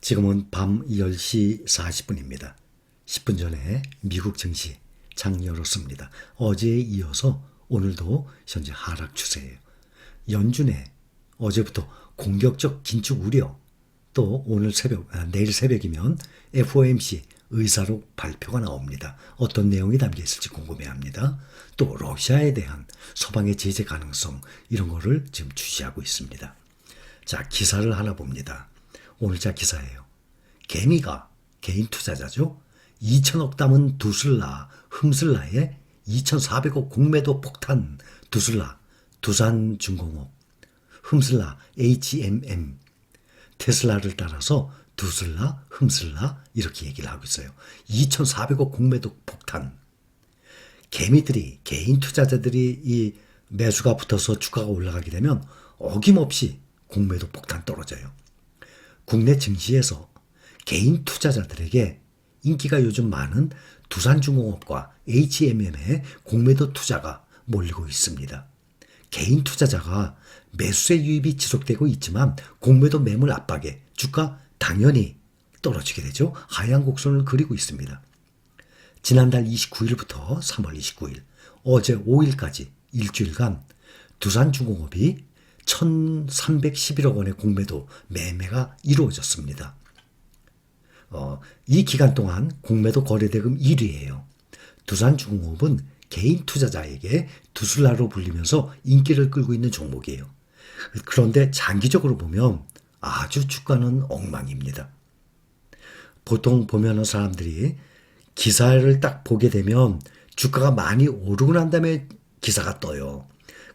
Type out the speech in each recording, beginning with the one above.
지금은 밤 10시 40분입니다. 10분 전에 미국 증시 장 열었습니다. 어제에 이어서 오늘도 현재 하락 추세예요. 연준에 어제부터 공격적 긴축 우려, 또 내일 새벽이면 FOMC 의사록 발표가 나옵니다. 어떤 내용이 담겨 있을지 궁금해합니다. 또 러시아에 대한 서방의 제재 가능성, 이런 거를 지금 주시하고 있습니다. 자, 기사를 하나 봅니다. 오늘자 기사예요. 개미가 개인 투자자죠. 2천억 담은 흠슬라의 2,400억 공매도 폭탄. 두산중공업, 흠슬라 HMM, 테슬라를 따라서 흠슬라 이렇게 얘기를 하고 있어요. 2,400억 공매도 폭탄. 개미들이, 개인 투자자들이 이 매수가 붙어서 주가가 올라가게 되면 어김없이 공매도 폭탄 떨어져요. 국내 증시에서 개인 투자자들에게 인기가 요즘 많은 두산중공업과 HMM의 공매도 투자가 몰리고 있습니다. 개인 투자자가 매수세 유입이 지속되고 있지만 공매도 매물 압박에 주가 당연히 떨어지게 되죠. 하향 곡선을 그리고 있습니다. 지난달 29일부터 3월 29일, 어제 5일까지 일주일간 두산중공업이 1,311억 원의 공매도 매매가 이루어졌습니다. 이 기간 동안 공매도 거래대금 1위예요. 두산중공업은 개인 투자자에게 두슬라로 불리면서 인기를 끌고 있는 종목이에요. 그런데 장기적으로 보면 아주 주가는 엉망입니다. 보통 보면은 사람들이 기사를 딱 보게 되면 주가가 많이 오르고 난 다음에 기사가 떠요.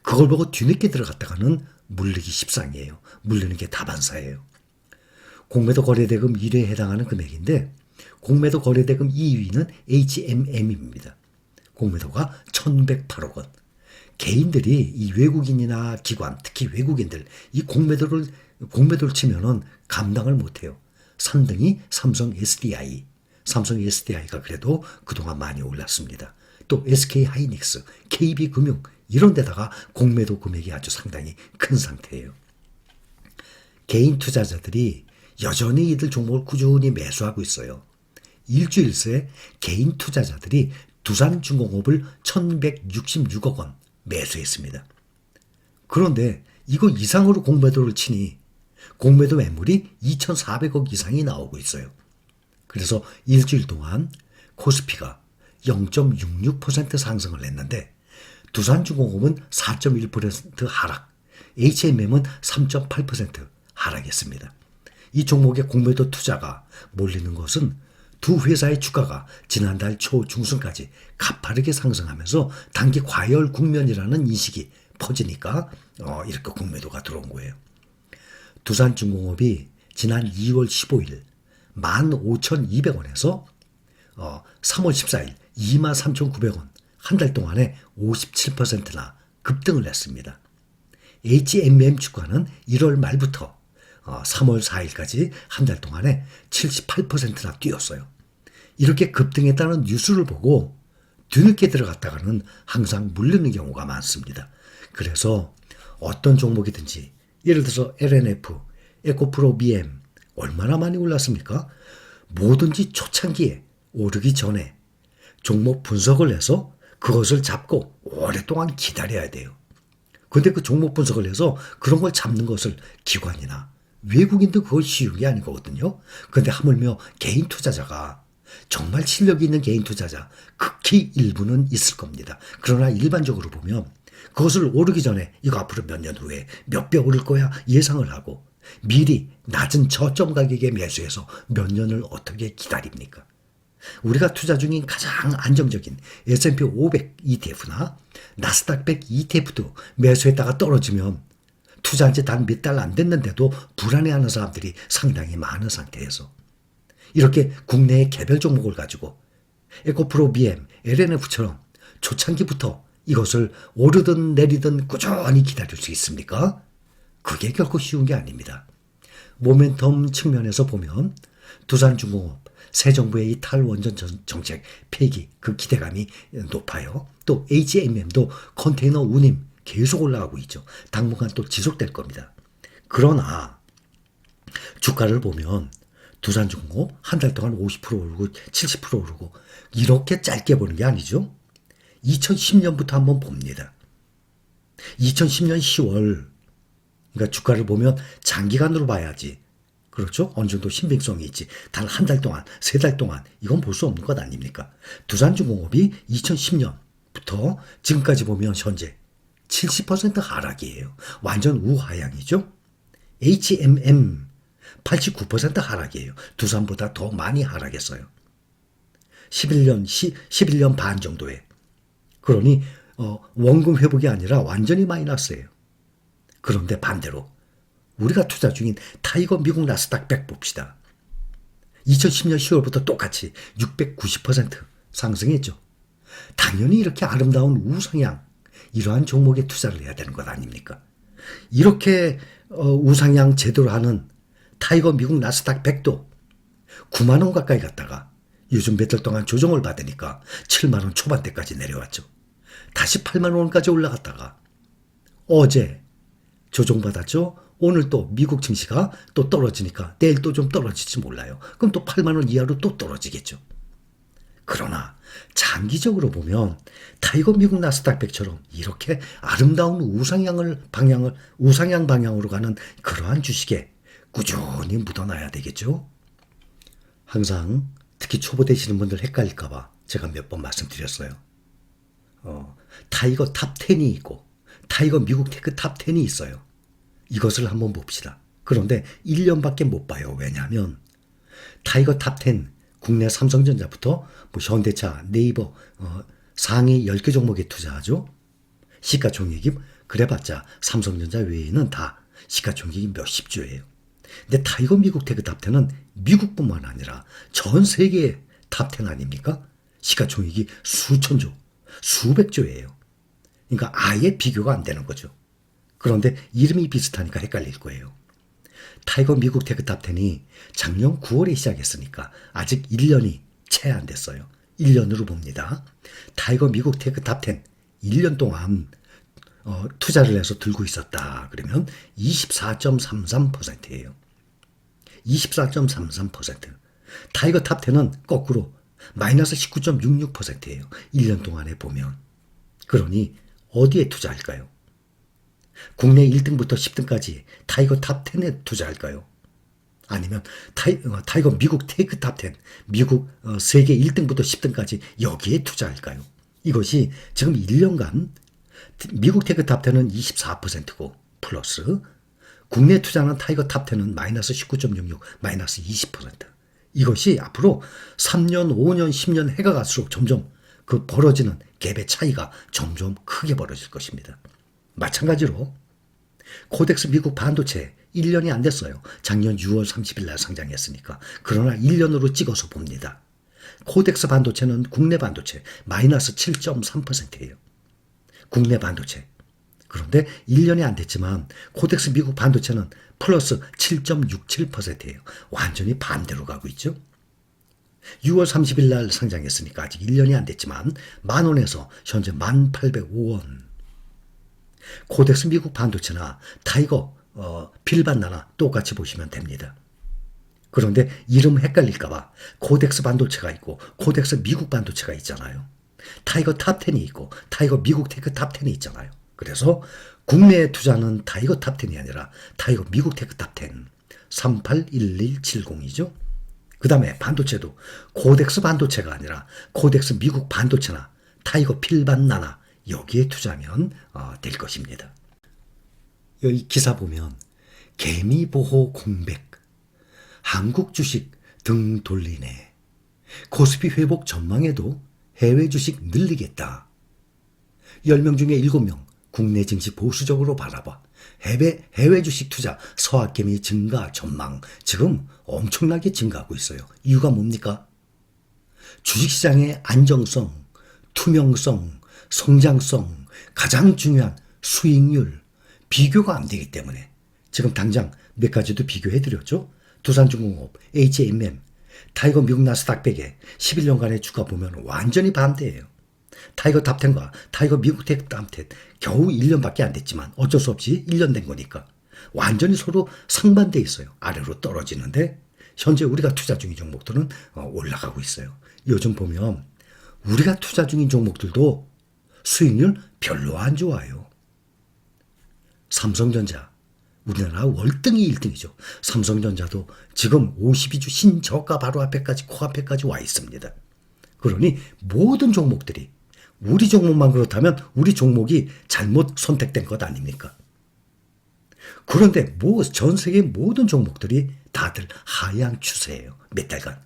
그걸 보고 뒤늦게 들어갔다가는 물리기 십상이에요. 물리는 게 다반사예요. 공매도 거래대금 1위에 해당하는 금액인데 공매도 거래대금 2위는 HMM입니다. 공매도가 1,108억 원. 개인들이 이 외국인이나 기관, 특히 외국인들 이 공매도를 치면은 감당을 못해요. 3등이 삼성 SDI가 그래도 그동안 많이 올랐습니다. 또 SK하이닉스, KB금융 이런 데다가 공매도 금액이 아주 상당히 큰 상태예요. 개인 투자자들이 여전히 이들 종목을 꾸준히 매수하고 있어요. 일주일 새 개인 투자자들이 두산중공업을 1,166억 원 매수했습니다. 그런데 이거 이상으로 공매도를 치니 공매도 매물이 2,400억 이상이 나오고 있어요. 그래서 일주일 동안 코스피가 0.66% 상승을 했는데 두산중공업은 4.1% 하락, HMM은 3.8% 하락했습니다. 이 종목의 공매도 투자가 몰리는 것은 두 회사의 주가가 지난달 초 중순까지 가파르게 상승하면서 단기 과열 국면이라는 인식이 퍼지니까 이렇게 공매도가 들어온 거예요. 두산중공업이 지난 2월 15일 15,200원에서 3월 14일 23,900원 한 달 동안에 57%나 급등을 했습니다. HMM 주가는 1월 말부터 3월 4일까지 한 달 동안에 78%나 뛰었어요. 이렇게 급등했다는 뉴스를 보고 뒤늦게 들어갔다가는 항상 물리는 경우가 많습니다. 그래서 어떤 종목이든지 예를 들어서 LNF, 에코프로 BM 얼마나 많이 올랐습니까? 뭐든지 초창기에 오르기 전에 종목 분석을 해서 그것을 잡고 오랫동안 기다려야 돼요. 근데 그 종목 분석을 해서 그런 걸 잡는 것을 기관이나 외국인도 그거 쉬운 게 아니거든요. 그런데 하물며 개인 투자자가 정말 실력이 있는 개인 투자자 극히 일부는 있을 겁니다. 그러나 일반적으로 보면 그것을 오르기 전에 이거 앞으로 몇 년 후에 몇 배 오를 거야 예상을 하고 미리 낮은 저점 가격에 매수해서 몇 년을 어떻게 기다립니까? 우리가 투자 중인 가장 안정적인 S&P 500 ETF나 나스닥 100 ETF도 매수했다가 떨어지면 투자한 지 단 몇 달 안 됐는데도 불안해하는 사람들이 상당히 많은 상태에서 이렇게 국내의 개별 종목을 가지고 에코프로 BM, LNF처럼 초창기부터 이것을 오르든 내리든 꾸준히 기다릴 수 있습니까? 그게 결코 쉬운 게 아닙니다. 모멘텀 측면에서 보면 두산중공업, 새 정부의 이 탈원전 정책 폐기 그 기대감이 높아요. 또 HMM도 컨테이너 운임 계속 올라가고 있죠. 당분간 또 지속될 겁니다. 그러나 주가를 보면 두산중공업 한 달 동안 50% 오르고 70% 오르고 이렇게 짧게 보는 게 아니죠. 2010년부터 한번 봅니다. 2010년 10월 그러니까 주가를 보면 장기간으로 봐야지. 그렇죠? 어느 정도 신빙성이 있지. 단 한 달 동안, 세 달 동안 이건 볼 수 없는 것 아닙니까? 두산중공업이 2010년부터 지금까지 보면 현재 70% 하락이에요. 완전 우하향이죠. HMM 89% 하락이에요. 두산보다 더 많이 하락했어요. 11년 반 정도에. 그러니 원금 회복이 아니라 완전히 마이너스예요. 그런데 반대로 우리가 투자 중인 타이거 미국 나스닥 100 봅시다. 2010년 10월부터 똑같이 690% 상승했죠. 당연히 이렇게 아름다운 우상향, 이러한 종목에 투자를 해야 되는 것 아닙니까? 이렇게 우상향 제대로 하는 타이거 미국 나스닥 100도 9만 원 가까이 갔다가 요즘 몇 달 동안 조정을 받으니까 7만 원 초반대까지 내려왔죠. 다시 8만 원까지 올라갔다가 어제 조정받았죠. 오늘 또 미국 증시가 또 떨어지니까 내일 또 좀 떨어질지 몰라요. 그럼 또 8만 원 이하로 또 떨어지겠죠. 그러나 장기적으로 보면 타이거 미국 나스닥 100처럼 이렇게 아름다운 우상향 방향으로 가는 그러한 주식에 꾸준히 묻어놔야 되겠죠. 항상 특히 초보 되시는 분들 헷갈릴까 봐 제가 몇 번 말씀드렸어요. 타이거 탑 10이 있고 타이거 미국 테크 탑 10이 있어요. 이것을 한번 봅시다. 그런데 1년밖에 못 봐요. 왜냐하면 타이거 탑 10, 국내 삼성전자부터 뭐 현대차, 네이버 상위 10개 종목에 투자하죠. 시가총액이 그래봤자 삼성전자 외에는 다 시가총액이 몇십 조예요. 근데 타이거 미국 테크 탑 10은 미국뿐만 아니라 전 세계의 탑 10 아닙니까? 시가총액이 수천조, 수백조예요. 그러니까 아예 비교가 안 되는 거죠. 그런데 이름이 비슷하니까 헷갈릴 거예요. 타이거 미국 테크 탑 10이 작년 9월에 시작했으니까 아직 1년이 채 안 됐어요. 1년으로 봅니다. 타이거 미국 테크 탑 10, 1년 동안 투자를 해서 들고 있었다. 그러면 24.33%예요. 24.33%. 타이거 탑 10은 거꾸로 마이너스 19.66%예요. 1년 동안에 보면. 그러니 어디에 투자할까요? 국내 1등부터 10등까지 타이거 탑 10에 투자할까요? 아니면 타이거 미국 테이크 탑 10, 미국 세계 1등부터 10등까지 여기에 투자할까요? 이것이 지금 1년간 미국 테이크 탑 10은 24%고 플러스 국내 투자는 타이거 탑 10은 마이너스 19.66, 마이너스 20%. 이것이 앞으로 3년, 5년, 10년 해가 갈수록 점점 그 벌어지는 갭의 차이가 점점 크게 벌어질 것입니다. 마찬가지로 코덱스 미국 반도체 1년이 안 됐어요. 작년 6월 30일 날 상장했으니까. 그러나 1년으로 찍어서 봅니다. 코덱스 반도체는 국내 반도체 마이너스 7.3%예요. 국내 반도체. 그런데 1년이 안 됐지만 코덱스 미국 반도체는 플러스 7.67%예요. 완전히 반대로 가고 있죠. 6월 30일 날 상장했으니까 아직 1년이 안 됐지만 10,000원에서 현재 1,805원. 코덱스 미국 반도체나 타이거 필반나나 똑같이 보시면 됩니다. 그런데 이름 헷갈릴까봐 코덱스 반도체가 있고 코덱스 미국 반도체가 있잖아요. 타이거 탑 10이 있고 타이거 미국 테크 탑 10이 있잖아요. 그래서 국내에 투자는 타이거 탑 10이 아니라 타이거 미국 테크 탑 10, 381170이죠. 그 다음에 반도체도 코덱스 반도체가 아니라 코덱스 미국 반도체나 타이거 필반나나 여기에 투자하면 될 것입니다. 여기 기사 보면 개미보호 공백, 한국 주식 등 돌리네. 코스피 회복 전망에도 해외 주식 늘리겠다. 10명 중에 7명 국내 증시 보수적으로 바라봐. 해외 주식 투자 서학개미 증가 전망 지금 엄청나게 증가하고 있어요. 이유가 뭡니까? 주식시장의 안정성, 투명성, 성장성, 가장 중요한 수익률, 비교가 안 되기 때문에 지금 당장 몇 가지도 비교해드렸죠. 두산중공업, HMM, 타이거 미국 나스닥 100의 11년간의 주가 보면 완전히 반대예요. 타이거 탑10과 타이거 미국 테크 탑10 겨우 1년밖에 안 됐지만 어쩔 수 없이 1년 된 거니까 완전히 서로 상반돼 있어요. 아래로 떨어지는데 현재 우리가 투자 중인 종목들은 올라가고 있어요. 요즘 보면 우리가 투자 중인 종목들도 수익률 별로 안 좋아요. 삼성전자, 우리나라 월등히 1등이죠. 삼성전자도 지금 52주 신저가 바로 앞에까지 코앞에까지 와 있습니다. 그러니 모든 종목들이 우리 종목만 그렇다면 우리 종목이 잘못 선택된 것 아닙니까? 그런데 전 세계 모든 종목들이 다들 하향 추세예요. 몇 달간.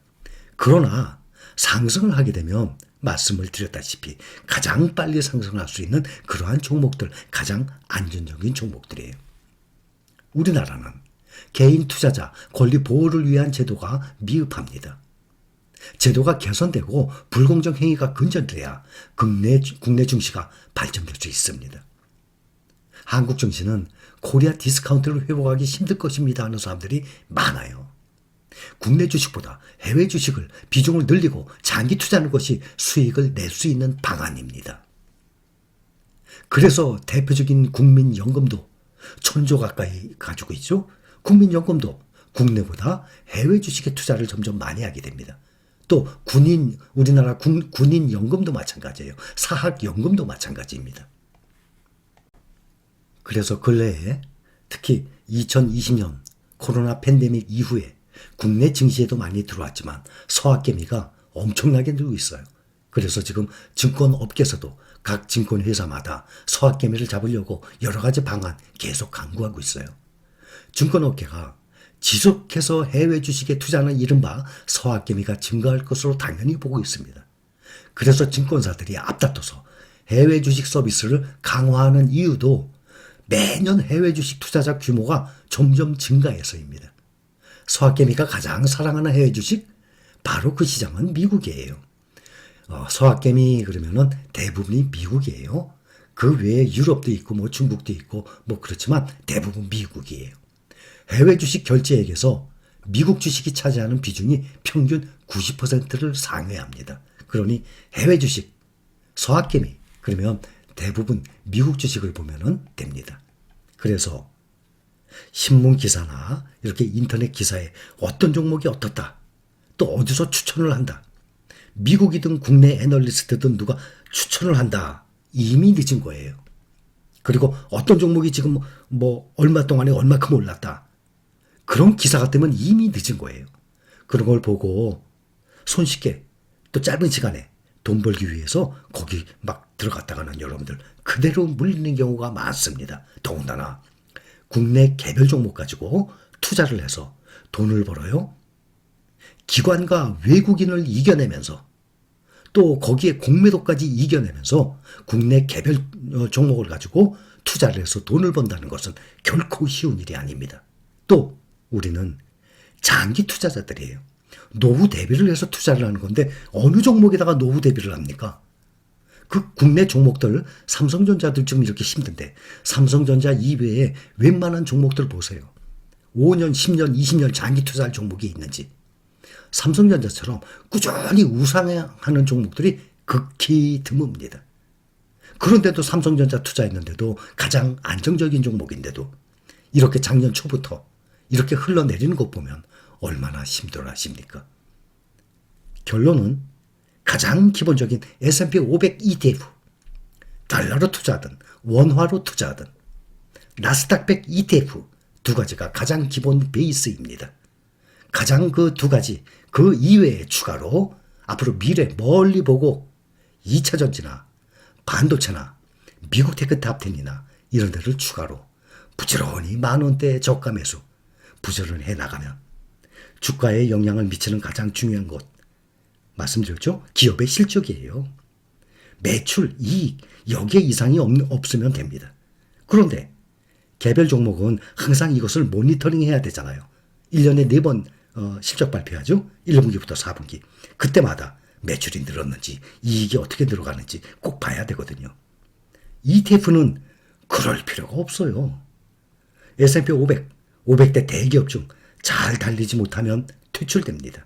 그러나 상승을 하게 되면 말씀을 드렸다시피 가장 빨리 상승할 수 있는 그러한 종목들, 가장 안전적인 종목들이에요. 우리나라는 개인 투자자 권리 보호를 위한 제도가 미흡합니다. 제도가 개선되고 불공정 행위가 근절돼야 국내 증시가 발전될 수 있습니다. 한국 증시는 코리아 디스카운트를 회복하기 힘들 것입니다 하는 사람들이 많아요. 국내 주식보다 해외 주식을 비중을 늘리고 장기 투자하는 것이 수익을 낼 수 있는 방안입니다. 그래서 대표적인 국민연금도 1,000조 가까이 가지고 있죠. 국민연금도 국내보다 해외 주식에 투자를 점점 많이 하게 됩니다. 또 우리나라 군인연금도 마찬가지예요. 사학연금도 마찬가지입니다. 그래서 근래에 특히 2020년 코로나 팬데믹 이후에 국내 증시에도 많이 들어왔지만 서학개미가 엄청나게 늘고 있어요. 그래서 지금 증권업계에서도 각 증권회사마다 서학개미를 잡으려고 여러 가지 방안 계속 강구하고 있어요. 증권업계가 지속해서 해외 주식에 투자하는 이른바 서학개미가 증가할 것으로 당연히 보고 있습니다. 그래서 증권사들이 앞다퉈서 해외 주식 서비스를 강화하는 이유도 매년 해외 주식 투자자 규모가 점점 증가해서입니다. 서학개미가 가장 사랑하는 해외 주식? 바로 그 시장은 미국이에요. 서학개미 그러면은 대부분이 미국이에요. 그 외에 유럽도 있고 중국도 있고 그렇지만 대부분 미국이에요. 해외 주식 결제액에서 미국 주식이 차지하는 비중이 평균 90%를 상회합니다. 그러니 해외 주식, 서학개미 그러면 대부분 미국 주식을 보면 됩니다. 그래서 신문 기사나 이렇게 인터넷 기사에 어떤 종목이 어떻다, 또 어디서 추천을 한다, 미국이든 국내 애널리스트든 누가 추천을 한다, 이미 늦은 거예요. 그리고 어떤 종목이 지금 얼마 동안에 얼마큼 올랐다, 그런 기사가 뜨면 이미 늦은 거예요. 그런 걸 보고 손쉽게 또 짧은 시간에 돈 벌기 위해서 거기 막 들어갔다가는 여러분들 그대로 물리는 경우가 많습니다. 더군다나 국내 개별 종목 가지고 투자를 해서 돈을 벌어요. 기관과 외국인을 이겨내면서 또 거기에 공매도까지 이겨내면서 국내 개별 종목을 가지고 투자를 해서 돈을 번다는 것은 결코 쉬운 일이 아닙니다. 또 우리는 장기 투자자들이에요. 노후 대비를 해서 투자를 하는 건데 어느 종목에다가 노후 대비를 합니까? 그 국내 종목들, 삼성전자들 지금 이렇게 힘든데 삼성전자 이외에 웬만한 종목들 보세요. 5년, 10년, 20년 장기 투자할 종목이 있는지. 삼성전자처럼 꾸준히 우상하는 종목들이 극히 드뭅니다. 그런데도 삼성전자 투자했는데도 가장 안정적인 종목인데도 이렇게 작년 초부터 이렇게 흘러내리는 것 보면 얼마나 힘들어 하십니까? 결론은 가장 기본적인 S&P 500 ETF, 달러로 투자하든 원화로 투자하든 나스닥 100 ETF 두 가지가 가장 기본 베이스입니다. 가장 그 두 가지, 그 이외에 추가로 앞으로 미래 멀리 보고 2차 전지나 반도체나 미국 테크 탑10이나 이런 데를 추가로 부지런히 만원대 저가 매수 부지런히 해나가면 주가에 영향을 미치는 가장 중요한 것 말씀드렸죠? 기업의 실적이에요. 매출, 이익 여기에 이상이 없으면 됩니다. 그런데 개별 종목은 항상 이것을 모니터링 해야 되잖아요. 1년에 4번 실적 발표하죠. 1분기부터 4분기. 그때마다 매출이 늘었는지 이익이 어떻게 들어가는지 꼭 봐야 되거든요. ETF는 그럴 필요가 없어요. S&P 500, 500대 대기업 중 잘 달리지 못하면 퇴출됩니다.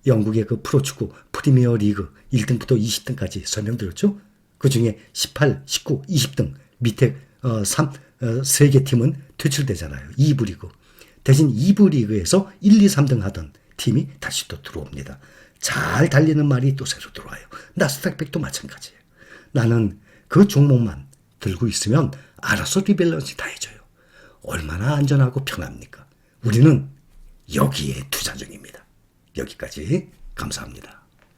영국의 그 프로축구 프리미어 리그 1등부터 20등까지 설명드렸죠. 그 중에 18, 19, 20등 밑에 3개 팀은 퇴출되잖아요. 2부 리그. 대신 2부 리그에서 1, 2, 3등 하던 팀이 다시 또 들어옵니다. 잘 달리는 말이 또 새로 들어와요. 나스닥100도 마찬가지예요. 나는 그 종목만 들고 있으면 알아서 리밸런스 다 해줘요. 얼마나 안전하고 편합니까? 우리는 여기에 투자 중입니다. 여기까지 감사합니다.